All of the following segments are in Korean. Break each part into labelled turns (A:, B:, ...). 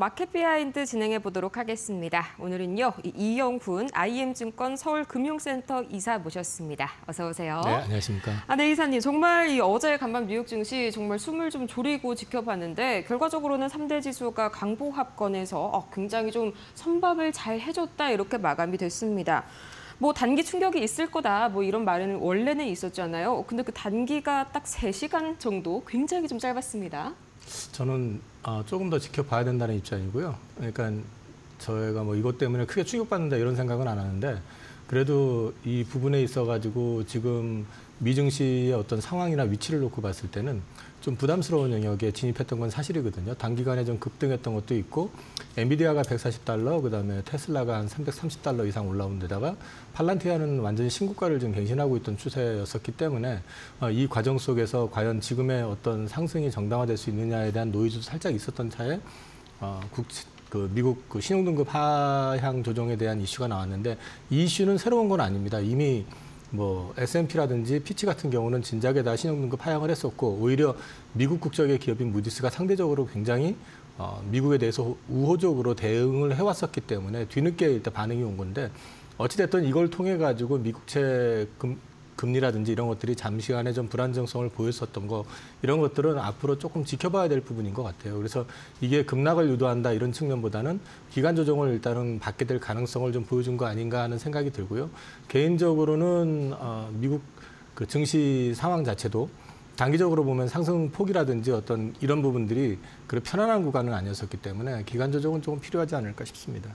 A: 마켓 비하인드 진행해 보도록 하겠습니다. 오늘은요, 이영훈 IM증권 서울금융센터 이사 모셨습니다. 어서 오세요.
B: 네, 안녕하십니까.
A: 네, 이사님. 정말 어제 간밤 뉴욕 증시 정말 숨을 좀 졸이고 지켜봤는데 결과적으로는 3대 지수가 강보합권에서 굉장히 좀 선박을 잘 해줬다 이렇게 마감이 됐습니다. 단기 충격이 있을 거다 이런 말은 원래는 있었잖아요. 근데 그 단기가 딱 3시간 정도 굉장히 좀 짧았습니다.
B: 저는 조금 더 지켜봐야 된다는 입장이고요. 그러니까 저희가 이것 때문에 크게 충격받는다 이런 생각은 안 하는데 그래도 이 부분에 있어가지고 지금 미증시의 어떤 상황이나 위치를 놓고 봤을 때는 좀 부담스러운 영역에 진입했던 건 사실이거든요. 단기간에 좀 급등했던 것도 있고 엔비디아가 140달러, 그다음에 테슬라가 한 330달러 이상 올라온 데다가 팔란티아는 완전히 신고가를 지금 갱신하고 있던 추세였었기 때문에 이 과정 속에서 과연 지금의 어떤 상승이 정당화될 수 있느냐에 대한 노이즈도 살짝 있었던 차에 미국 신용등급 하향 조정에 대한 이슈가 나왔는데 이 이슈는 새로운 건 아닙니다. 이미 S&P라든지 피치 같은 경우는 진작에 다 신용등급 하향을 했었고 오히려 미국 국적의 기업인 무디스가 상대적으로 굉장히 미국에 대해서 우호적으로 대응을 해왔었기 때문에 뒤늦게 일단 반응이 온 건데 어찌됐든 이걸 통해 가지고 미국채 금리라든지 이런 것들이 잠시간에 좀 불안정성을 보였었던 거 이런 것들은 앞으로 조금 지켜봐야 될 부분인 것 같아요. 그래서 이게 급락을 유도한다 이런 측면보다는 기간 조정을 일단은 받게 될 가능성을 좀 보여준 거 아닌가 하는 생각이 들고요. 개인적으로는 미국 그 증시 상황 자체도 단기적으로 보면 상승 폭이라든지 어떤 이런 부분들이 그리 편안한 구간은 아니었었기 때문에 기간 조정은 조금 필요하지 않을까 싶습니다.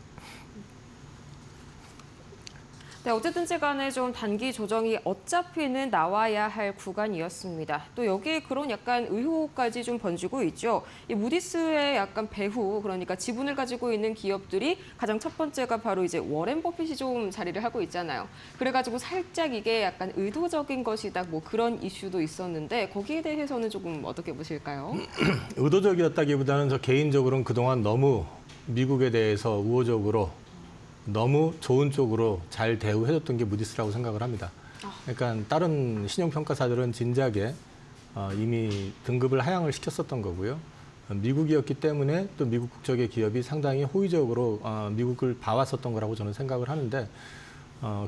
A: 네, 어쨌든지 간에 좀 단기 조정이 어차피는 나와야 할 구간이었습니다. 또 여기에 그런 약간 의혹까지 좀 번지고 있죠. 이 무디스의 약간 배후, 그러니까 지분을 가지고 있는 기업들이 가장 첫 번째가 바로 이제 워렌 버핏이 좀 자리를 하고 있잖아요. 그래가지고 살짝 이게 약간 의도적인 것이다, 그런 이슈도 있었는데 거기에 대해서는 조금 어떻게 보실까요?
B: 의도적이었다기보다는 저 개인적으로는 그동안 너무 미국에 대해서 우호적으로 너무 좋은 쪽으로 잘 대우해줬던 게 무디스라고 생각을 합니다. 그러니까 다른 신용평가사들은 진작에 이미 등급을 하향을 시켰었던 거고요. 미국이었기 때문에 또 미국 국적의 기업이 상당히 호의적으로 미국을 봐왔었던 거라고 저는 생각을 하는데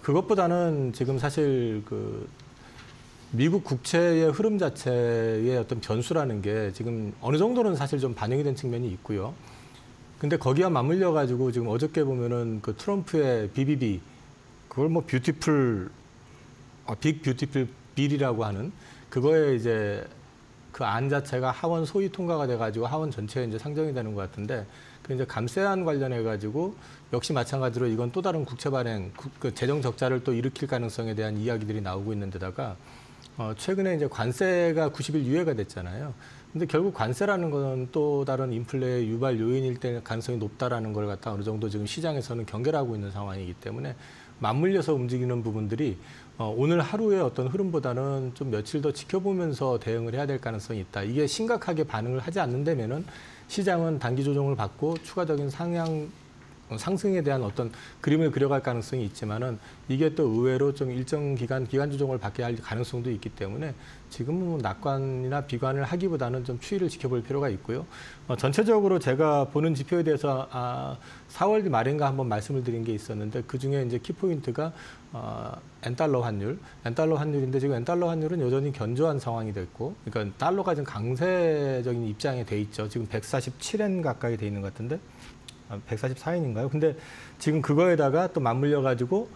B: 그것보다는 지금 사실 미국 국채의 흐름 자체의 어떤 변수라는 게 지금 어느 정도는 사실 좀 반영이 된 측면이 있고요. 근데 거기와 맞물려 가지고 지금 어저께 보면은 그 트럼프의 BBB 그걸 빅 뷰티풀 빌이라고 하는 그거에 이제 그 안 자체가 하원 소위 통과가 돼 가지고 하원 전체에 이제 상정이 되는 것 같은데 그 이제 감세안 관련해 가지고 역시 마찬가지로 이건 또 다른 국채 발행 그 재정 적자를 또 일으킬 가능성에 대한 이야기들이 나오고 있는 데다가 최근에 이제 관세가 90일 유예가 됐잖아요. 근데 결국 관세라는 건 또 다른 인플레의 유발 요인일 때 가능성이 높다라는 걸 갖다 어느 정도 지금 시장에서는 경계하고 있는 상황이기 때문에 맞물려서 움직이는 부분들이 오늘 하루의 어떤 흐름보다는 좀 며칠 더 지켜보면서 대응을 해야 될 가능성이 있다. 이게 심각하게 반응을 하지 않는다면은 시장은 단기 조정을 받고 추가적인 상승에 대한 어떤 그림을 그려갈 가능성이 있지만은 이게 또 의외로 좀 일정 기간 조정을 받게 할 가능성도 있기 때문에 지금은 낙관이나 비관을 하기보다는 좀 추이를 지켜볼 필요가 있고요. 전체적으로 제가 보는 지표에 대해서 4월 말인가 한번 말씀을 드린 게 있었는데 그 중에 이제 키포인트가 엔달러 환율인데 지금 엔달러 환율은 여전히 견조한 상황이 됐고, 그러니까 달러가 지금 강세적인 입장에 돼 있죠. 지금 147엔 가까이 돼 있는 것 같은데. 144엔인가요? 근데 지금 그거에다가 또 맞물려 가지고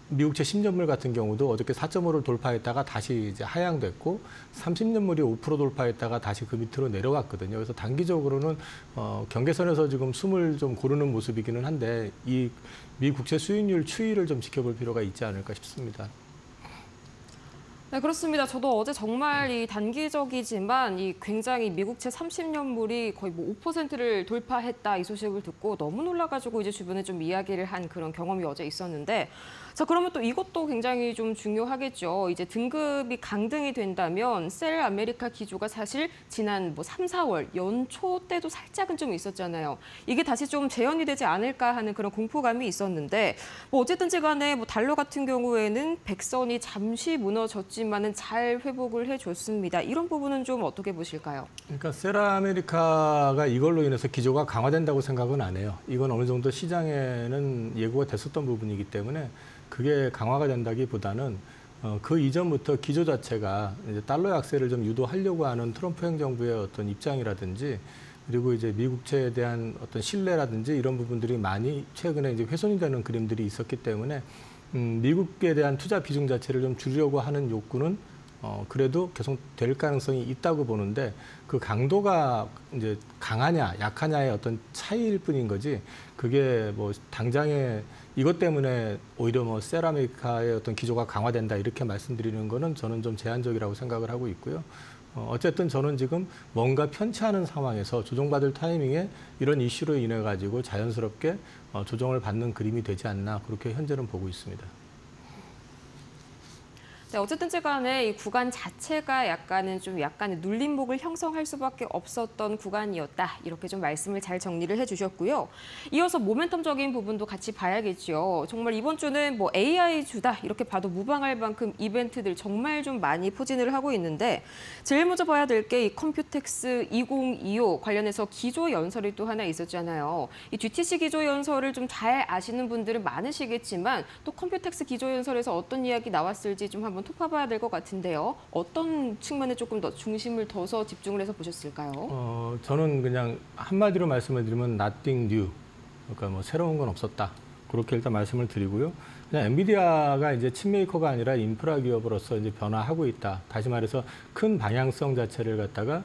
B: 미국채 10년물 같은 경우도 어저께 4.5를 돌파했다가 다시 이제 하향됐고 30년물이 5% 돌파했다가 다시 그 밑으로 내려왔거든요. 그래서 단기적으로는 경계선에서 지금 숨을 좀 고르는 모습이기는 한데 이 미국채 수익률 추이를 좀 지켜볼 필요가 있지 않을까 싶습니다.
A: 네, 그렇습니다. 저도 어제 정말 이 단기적이지만 이 굉장히 미국채 30년물이 거의 5%를 돌파했다 이 소식을 듣고 너무 놀라가지고 이제 주변에 좀 이야기를 한 그런 경험이 어제 있었는데 자, 그러면 또 이것도 굉장히 좀 중요하겠죠. 이제 등급이 강등이 된다면 셀 아메리카 기조가 사실 지난 3, 4월 연초 때도 살짝은 좀 있었잖아요. 이게 다시 좀 재현이 되지 않을까 하는 그런 공포감이 있었는데 어쨌든지 간에 달러 같은 경우에는 100선이 잠시 무너졌지만 마진만은 잘 회복을 해줬습니다. 이런 부분은 좀 어떻게 보실까요?
B: 그러니까 세라아메리카가 이걸로 인해서 기조가 강화된다고 생각은 안 해요. 이건 어느 정도 시장에는 예고가 됐었던 부분이기 때문에 그게 강화가 된다기보다는 그 이전부터 기조 자체가 이제 달러 약세를 좀 유도하려고 하는 트럼프 행정부의 어떤 입장이라든지 그리고 이제 미국채에 대한 어떤 신뢰라든지 이런 부분들이 많이 최근에 이제 훼손이 되는 그림들이 있었기 때문에 미국에 대한 투자 비중 자체를 좀 줄이려고 하는 욕구는 그래도 계속 될 가능성이 있다고 보는데 그 강도가 이제 강하냐 약하냐의 어떤 차이일 뿐인 거지 그게 뭐 당장에 이것 때문에 오히려 뭐 세라미카의 어떤 기조가 강화된다 이렇게 말씀드리는 거는 저는 좀 제한적이라고 생각을 하고 있고요. 어쨌든 저는 지금 뭔가 편치 않은 상황에서 조정받을 타이밍에 이런 이슈로 인해 가지고 자연스럽게 조정을 받는 그림이 되지 않나 그렇게 현재는 보고 있습니다.
A: 네, 어쨌든 간에 이 구간 자체가 약간의 눌림목을 형성할 수밖에 없었던 구간이었다. 이렇게 좀 말씀을 잘 정리를 해주셨고요. 이어서 모멘텀적인 부분도 같이 봐야겠죠. 정말 이번 주는 뭐 AI 주다 이렇게 봐도 무방할 만큼 이벤트들 정말 좀 많이 포진을 하고 있는데 제일 먼저 봐야 될 게 이 컴퓨텍스 2025 관련해서 기조 연설이 또 하나 있었잖아요. 이 GTC 기조 연설을 좀 잘 아시는 분들은 많으시겠지만 또 컴퓨텍스 기조 연설에서 어떤 이야기 나왔을지 좀 한번 톱파봐야 될 것 같은데요. 어떤 측면에 조금 더 중심을 둬서 집중을 해서 보셨을까요?
B: 저는 그냥 한마디로 말씀을 드리면 nothing new. 그러니까 뭐 새로운 건 없었다. 그렇게 일단 말씀을 드리고요. 그냥 엔비디아가 이제 칩메이커가 아니라 인프라 기업으로서 이제 변화하고 있다. 다시 말해서 큰 방향성 자체를 갖다가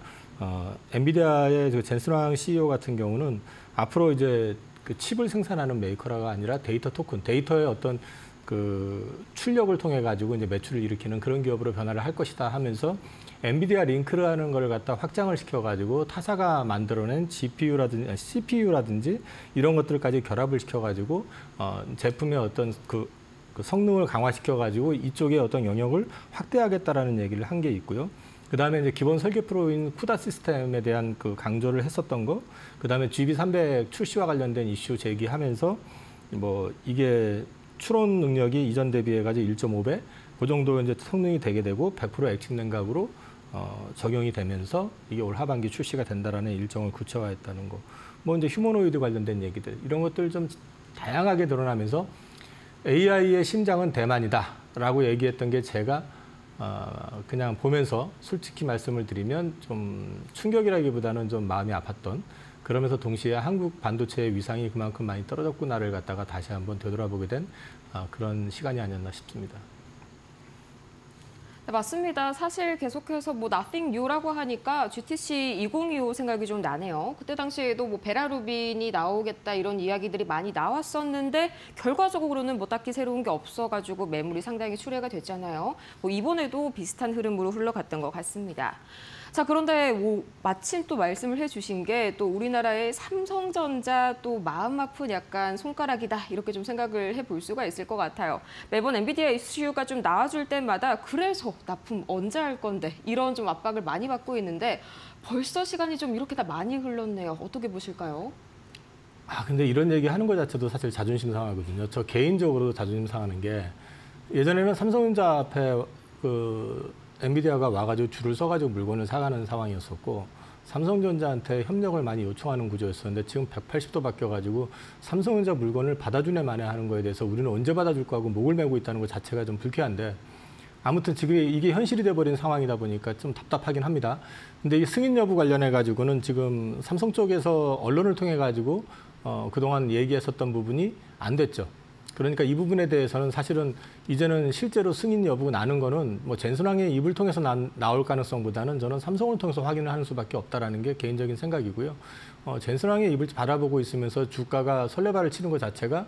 B: 엔비디아의 그 젠슨 황 CEO 같은 경우는 앞으로 이제 그 칩을 생산하는 메이커가 아니라 데이터 토큰, 데이터의 어떤 그 출력을 통해 가지고 이제 매출을 일으키는 그런 기업으로 변화를 할 것이다 하면서 엔비디아 링크라는 걸 갖다 확장을 시켜 가지고 타사가 만들어낸 GPU라든지 CPU라든지 이런 것들까지 결합을 시켜 가지고 제품의 어떤 그 성능을 강화시켜 가지고 이쪽의 어떤 영역을 확대하겠다라는 얘기를 한 게 있고요. 그다음에 이제 기본 설계 프로인 쿠다 시스템에 대한 그 강조를 했었던 거, 그다음에 GB300 출시와 관련된 이슈 제기하면서 뭐 이게 추론 능력이 이전 대비해 가지고 1.5배 그 정도 이제 성능이 되게 되고 100% 액침 냉각으로 적용이 되면서 이게 올 하반기 출시가 된다라는 일정을 구체화했다는 거. 뭐 이제 휴머노이드 관련된 얘기들 이런 것들 좀 다양하게 드러나면서 AI의 심장은 대만이다라고 얘기했던 게 제가 그냥 보면서 솔직히 말씀을 드리면 좀 충격이라기보다는 좀 마음이 아팠던 그러면서 동시에 한국 반도체의 위상이 그만큼 많이 떨어졌구나를 갖다가 다시 한번 되돌아보게 된 그런 시간이 아니었나 싶습니다.
A: 네, 맞습니다. 사실 계속해서 뭐 Nothing New라고 하니까 GTC 2025 생각이 좀 나네요. 그때 당시에도 뭐 베라루빈이 나오겠다 이런 이야기들이 많이 나왔었는데 결과적으로는 뭐 딱히 새로운 게 없어가지고 매물이 상당히 출회가 됐잖아요. 뭐 이번에도 비슷한 흐름으로 흘러갔던 것 같습니다. 자, 그런데 뭐 마침 또 말씀을 해주신 게 또 우리나라의 삼성전자 또 마음 아픈 약간 손가락이다 이렇게 좀 생각을 해볼 수가 있을 것 같아요. 매번 엔비디아 이슈가 좀 나와줄 때마다 그래서 납품 언제 할 건데 이런 좀 압박을 많이 받고 있는데 벌써 시간이 좀 이렇게 다 많이 흘렀네요. 어떻게 보실까요?
B: 근데 이런 얘기 하는 것 자체도 사실 자존심 상하거든요. 저 개인적으로도 자존심 상하는 게 예전에는 삼성전자 앞에 엔비디아가 와가지고 줄을 서가지고 물건을 사가는 상황이었었고 삼성전자한테 협력을 많이 요청하는 구조였었는데 지금 180도 바뀌어가지고 삼성전자 물건을 받아주네 마네 하는 거에 대해서 우리는 언제 받아줄 거하고 목을 메고 있다는 것 자체가 좀 불쾌한데 아무튼 지금 이게 현실이 돼버린 상황이다 보니까 좀 답답하긴 합니다. 근데 이 승인 여부 관련해가지고는 지금 삼성 쪽에서 언론을 통해가지고 그동안 얘기했었던 부분이 안 됐죠. 그러니까 이 부분에 대해서는 사실은 이제는 실제로 승인 여부가 나는 거는 뭐 젠슨왕의 입을 통해서 나올 가능성보다는 저는 삼성을 통해서 확인을 하는 수밖에 없다라는 게 개인적인 생각이고요. 젠슨왕의 입을 바라보고 있으면서 주가가 설레발을 치는 것 자체가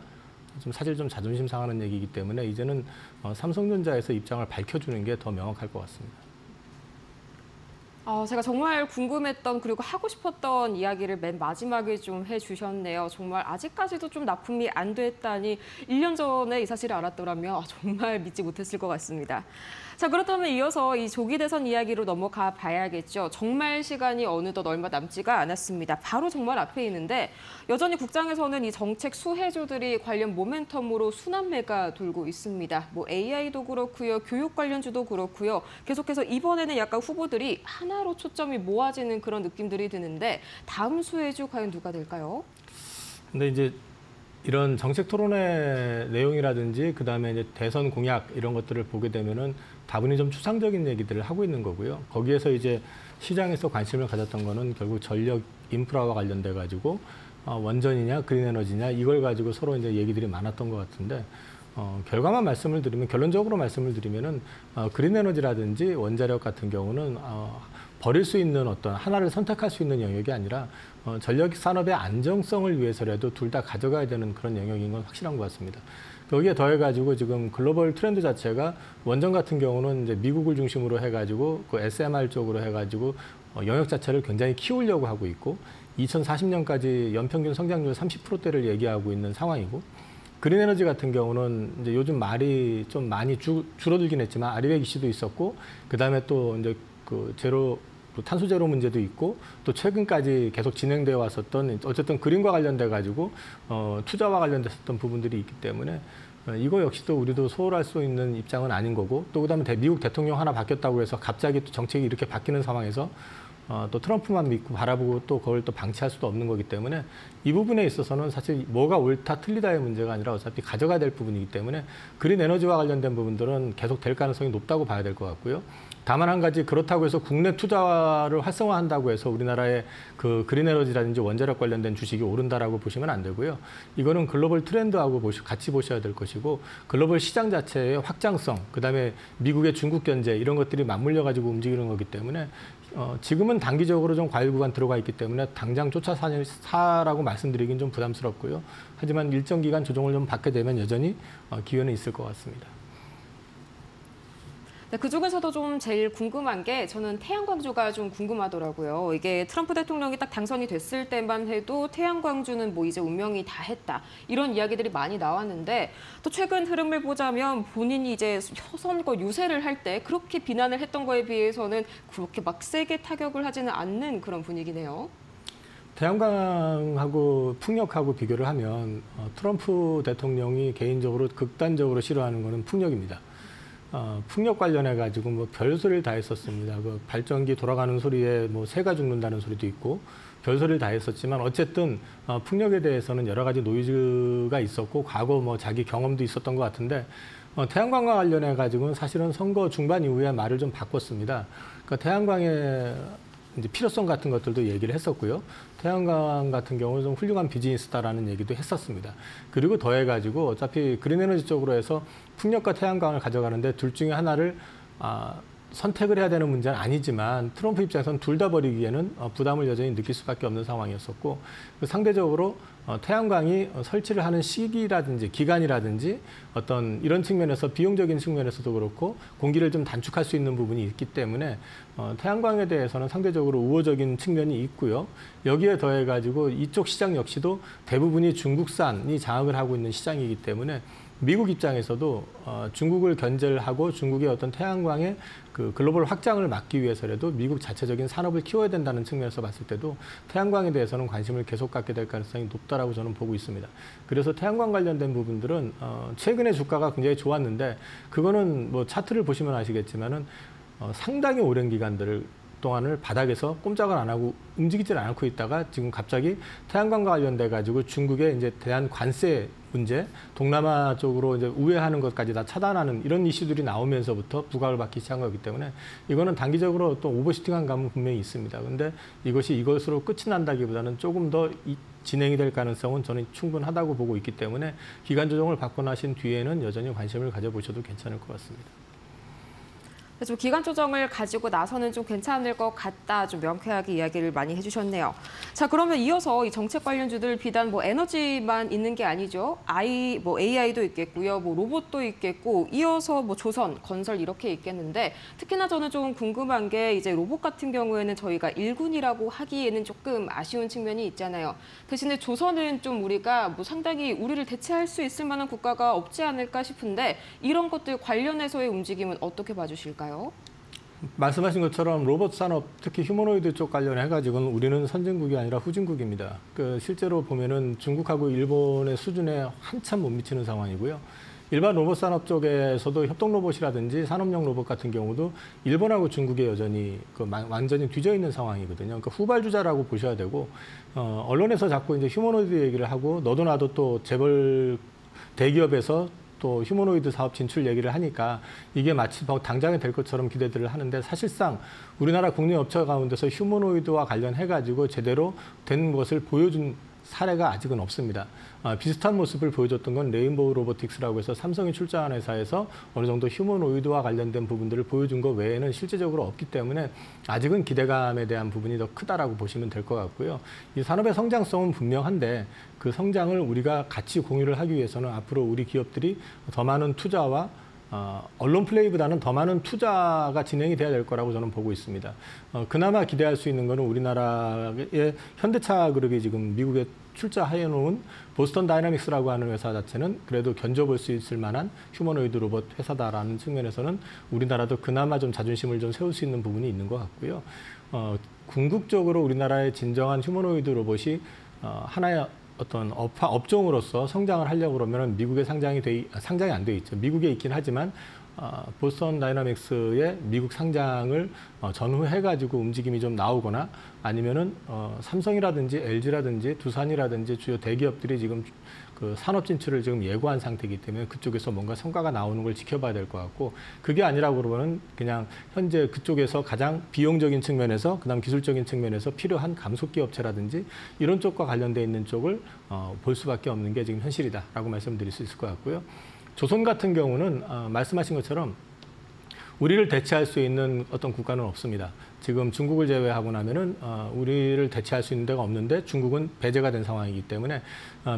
B: 좀 사실 좀 자존심 상하는 얘기이기 때문에 이제는 삼성전자에서 입장을 밝혀주는 게 더 명확할 것 같습니다.
A: 제가 정말 궁금했던 그리고 하고 싶었던 이야기를 맨 마지막에 좀 해주셨네요. 정말 아직까지도 좀 납품이 안 됐다니 1년 전에 이 사실을 알았더라면 정말 믿지 못했을 것 같습니다. 자, 그렇다면 이어서 이 조기 대선 이야기로 넘어가 봐야겠죠. 정말 시간이 어느덧 얼마 남지가 않았습니다. 바로 정말 앞에 있는데 여전히 국장에서는 이 정책 수혜주들이 관련 모멘텀으로 순환매가 돌고 있습니다. 뭐 AI도 그렇고요, 교육 관련주도 그렇고요. 계속해서 이번에는 약간 후보들이 하나로 초점이 모아지는 그런 느낌들이 드는데 다음 수혜주 과연 누가 될까요?
B: 근데 이제 이런 정책 토론회 내용이라든지 그다음에 이제 대선 공약 이런 것들을 보게 되면은 다분히 좀 추상적인 얘기들을 하고 있는 거고요. 거기에서 이제 시장에서 관심을 가졌던 거는 결국 전력 인프라와 관련돼 가지고 원전이냐 그린 에너지냐 이걸 가지고 서로 이제 얘기들이 많았던 것 같은데 결과만 말씀을 드리면 결론적으로 말씀을 드리면은 그린 에너지라든지 원자력 같은 경우는 버릴 수 있는 어떤 하나를 선택할 수 있는 영역이 아니라 전력 산업의 안정성을 위해서라도 둘 다 가져가야 되는 그런 영역인 건 확실한 것 같습니다. 여기에 더해가지고 지금 글로벌 트렌드 자체가 원전 같은 경우는 이제 미국을 중심으로 해가지고 그 SMR 쪽으로 해가지고 영역 자체를 굉장히 키우려고 하고 있고 2040년까지 연평균 성장률 30%대를 얘기하고 있는 상황이고 그린 에너지 같은 경우는 이제 요즘 말이 좀 많이 줄어들긴 했지만 아리백 이슈도 있었고 그다음에 또 이제 그 또 탄소 제로 문제도 있고 또 최근까지 계속 진행되어 왔었던 어쨌든 그린과 관련돼 가지고 투자와 관련됐었던 부분들이 있기 때문에 이거 역시도 우리도 소홀할 수 있는 입장은 아닌 거고 또 그다음에 미국 대통령 하나 바뀌었다고 해서 갑자기 또 정책이 이렇게 바뀌는 상황에서 또 트럼프만 믿고 바라보고 또 그걸 또 방치할 수도 없는 거기 때문에 이 부분에 있어서는 사실 뭐가 옳다 틀리다의 문제가 아니라 어차피 가져가야 될 부분이기 때문에 그린 에너지와 관련된 부분들은 계속 될 가능성이 높다고 봐야 될 것 같고요. 다만 한 가지 그렇다고 해서 국내 투자를 활성화한다고 해서 우리나라의 그 그린 에너지라든지 원자력 관련된 주식이 오른다라고 보시면 안 되고요. 이거는 글로벌 트렌드하고 같이 보셔야 될 것이고 글로벌 시장 자체의 확장성, 그다음에 미국의 중국 견제 이런 것들이 맞물려 가지고 움직이는 거기 때문에 지금은 단기적으로 좀 과열 구간 들어가 있기 때문에 당장 쫓아 사라고 말씀드리긴 좀 부담스럽고요. 하지만 일정 기간 조정을 좀 받게 되면 여전히 기회는 있을 것 같습니다.
A: 네, 그중에서도 좀 제일 궁금한 게 저는 태양광주가 좀 궁금하더라고요. 이게 트럼프 대통령이 딱 당선이 됐을 때만 해도 태양광주는 뭐 이제 운명이 다 했다. 이런 이야기들이 많이 나왔는데 또 최근 흐름을 보자면 본인이 이제 선거 유세를 할 때 그렇게 비난을 했던 거에 비해서는 그렇게 막 세게 타격을 하지는 않는 그런 분위기네요.
B: 태양광하고 풍력하고 비교를 하면 트럼프 대통령이 개인적으로 극단적으로 싫어하는 거는 풍력입니다. 풍력 관련해 가지고 뭐 별소리를 다 했었습니다. 그 발전기 돌아가는 소리에 뭐 새가 죽는다는 소리도 있고 별소리를 다 했었지만 어쨌든 풍력에 대해서는 여러 가지 노이즈가 있었고 과거 뭐 자기 경험도 있었던 것 같은데 태양광과 관련해 가지고는 사실은 선거 중반 이후에 말을 좀 바꿨습니다. 그러니까 태양광의 이제 필요성 같은 것들도 얘기를 했었고요. 태양광 같은 경우는 좀 훌륭한 비즈니스다라는 얘기도 했었습니다. 그리고 더해가지고 어차피 그린에너지 쪽으로 해서 풍력과 태양광을 가져가는데 둘 중에 하나를 선택을 해야 되는 문제는 아니지만 트럼프 입장에서는 둘 다 버리기에는 부담을 여전히 느낄 수밖에 없는 상황이었었고 상대적으로 태양광이 설치를 하는 시기라든지 기간이라든지 어떤 이런 측면에서 비용적인 측면에서도 그렇고 공기를 좀 단축할 수 있는 부분이 있기 때문에 태양광에 대해서는 상대적으로 우호적인 측면이 있고요. 여기에 더해가지고 이쪽 시장 역시도 대부분이 중국산이 장악을 하고 있는 시장이기 때문에 미국 입장에서도 중국을 견제를 하고 중국의 어떤 태양광의 그 글로벌 확장을 막기 위해서라도 미국 자체적인 산업을 키워야 된다는 측면에서 봤을 때도 태양광에 대해서는 관심을 계속 갖게 될 가능성이 높다라고 저는 보고 있습니다. 그래서 태양광 관련된 부분들은 최근에 주가가 굉장히 좋았는데 그거는 뭐 차트를 보시면 아시겠지만은 상당히 오랜 기간들을 동안을 바닥에서 꼼짝을 안 하고 움직이질 않고 있다가 지금 갑자기 태양광과 관련돼 가지고 중국의 이제 대한 관세 문제, 동남아 쪽으로 이제 우회하는 것까지 다 차단하는 이런 이슈들이 나오면서부터 부각을 받기 시작한 거기 때문에 이거는 단기적으로 또 오버슈팅한 감은 분명히 있습니다. 근데 이것이 이것으로 끝이 난다기보다는 조금 더 진행이 될 가능성은 저는 충분하다고 보고 있기 때문에 기간 조정을 받고 나신 뒤에는 여전히 관심을 가져보셔도 괜찮을 것 같습니다.
A: 좀 기간 조정을 가지고 나서는 좀 괜찮을 것 같다. 좀 명쾌하게 이야기를 많이 해주셨네요. 자, 그러면 이어서 이 정책 관련주들 비단 뭐 에너지만 있는 게 아니죠. AI도 있겠고요. 뭐 로봇도 있겠고, 이어서 뭐 조선, 건설 이렇게 있겠는데, 특히나 저는 좀 궁금한 게 이제 로봇 같은 경우에는 저희가 일군이라고 하기에는 조금 아쉬운 측면이 있잖아요. 대신에 조선은 좀 우리가 뭐 상당히 우리를 대체할 수 있을 만한 국가가 없지 않을까 싶은데, 이런 것들 관련해서의 움직임은 어떻게 봐주실까요?
B: 말씀하신 것처럼 로봇 산업, 특히 휴머노이드 쪽 관련해가지고는 우리는 선진국이 아니라 후진국입니다. 실제로 보면은 중국하고 일본의 수준에 한참 못 미치는 상황이고요. 일반 로봇 산업 쪽에서도 협동 로봇이라든지 산업용 로봇 같은 경우도 일본하고 중국에 여전히 완전히 뒤져 있는 상황이거든요. 그러니까 후발주자라고 보셔야 되고, 언론에서 자꾸 이제 휴머노이드 얘기를 하고 너도 나도 또 재벌 대기업에서 또 휴머노이드 사업 진출 얘기를 하니까 이게 마치 당장에 될 것처럼 기대들을 하는데, 사실상 우리나라 국내 업체 가운데서 휴머노이드와 관련해가지고 제대로 된 것을 보여준 사례가 아직은 없습니다. 비슷한 모습을 보여줬던 건 레인보우 로보틱스라고 해서 삼성이 출자한 회사에서 어느 정도 휴머노이드와 관련된 부분들을 보여준 것 외에는 실제적으로 없기 때문에 아직은 기대감에 대한 부분이 더 크다라고 보시면 될 것 같고요. 이 산업의 성장성은 분명한데 그 성장을 우리가 같이 공유를 하기 위해서는 앞으로 우리 기업들이 더 많은 투자와 언론 플레이보다는 더 많은 투자가 진행이 돼야 될 거라고 저는 보고 있습니다. 그나마 기대할 수 있는 거는 우리나라의 현대차 그룹이 지금 미국에 출자해 놓은 보스턴 다이나믹스라고 하는 회사 자체는 그래도 견뎌볼 수 있을 만한 휴머노이드 로봇 회사다라는 측면에서는 우리나라도 그나마 좀 자존심을 좀 세울 수 있는 부분이 있는 것 같고요. 궁극적으로 우리나라의 진정한 휴머노이드 로봇이 하나의 어떤 업종으로서 성장을 하려고 그러면 미국에 상장이 안 돼 있죠. 미국에 있긴 하지만 보스턴 다이나믹스의 미국 상장을 전후해가지고 움직임이 좀 나오거나 아니면은 삼성이라든지 LG라든지 두산이라든지 주요 대기업들이 지금 그 산업 진출을 지금 예고한 상태이기 때문에 그쪽에서 뭔가 성과가 나오는 걸 지켜봐야 될 것 같고, 그게 아니라 그러면은 그냥 현재 그쪽에서 가장 비용적인 측면에서 그다음 기술적인 측면에서 필요한 감속기 업체라든지 이런 쪽과 관련돼 있는 쪽을 볼 수밖에 없는 게 지금 현실이다라고 말씀드릴 수 있을 것 같고요. 조선 같은 경우는 말씀하신 것처럼 우리를 대체할 수 있는 어떤 국가는 없습니다. 지금 중국을 제외하고 나면은 우리를 대체할 수 있는 데가 없는데 중국은 배제가 된 상황이기 때문에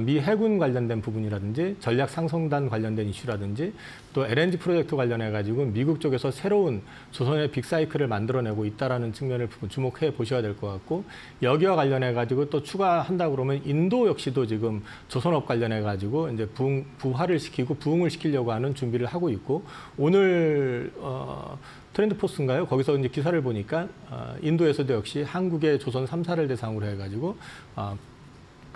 B: 미 해군 관련된 부분이라든지 전략 상성단 관련된 이슈라든지 또 LNG 프로젝트 관련해 가지고 미국 쪽에서 새로운 조선의 빅사이클을 만들어내고 있다라는 측면을 주목해 보셔야 될 것 같고, 여기와 관련해 가지고 또 추가한다 그러면 인도 역시도 지금 조선업 관련해 가지고 이제 부활을 시키고 부흥을 시키려고 하는 준비를 하고 있고, 오늘 트렌드 포스인가요? 거기서 이제 기사를 보니까 인도에서도 역시 한국의 조선 3사를 대상으로 해가지고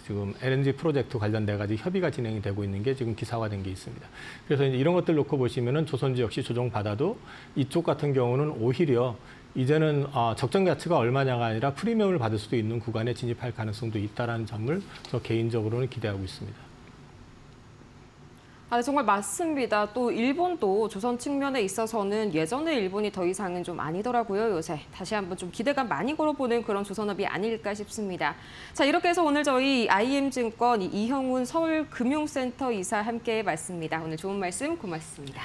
B: 지금 LNG 프로젝트 관련돼 가지고 협의가 진행이 되고 있는 게 지금 기사화된 게 있습니다. 그래서 이제 이런 것들 놓고 보시면은 조선주 역시 조정받아도 이쪽 같은 경우는 오히려 이제는 적정 가치가 얼마냐가 아니라 프리미엄을 받을 수도 있는 구간에 진입할 가능성도 있다라는 점을 저 개인적으로는 기대하고 있습니다.
A: 네, 정말 맞습니다. 또 일본도 조선 측면에 있어서는 예전의 일본이 더 이상은 좀 아니더라고요, 요새. 다시 한번 좀 기대감 많이 걸어보는 그런 조선업이 아닐까 싶습니다. 자, 이렇게 해서 오늘 저희 IM증권 이형훈 서울금융센터 이사 함께 해봤습니다. 오늘 좋은 말씀 고맙습니다.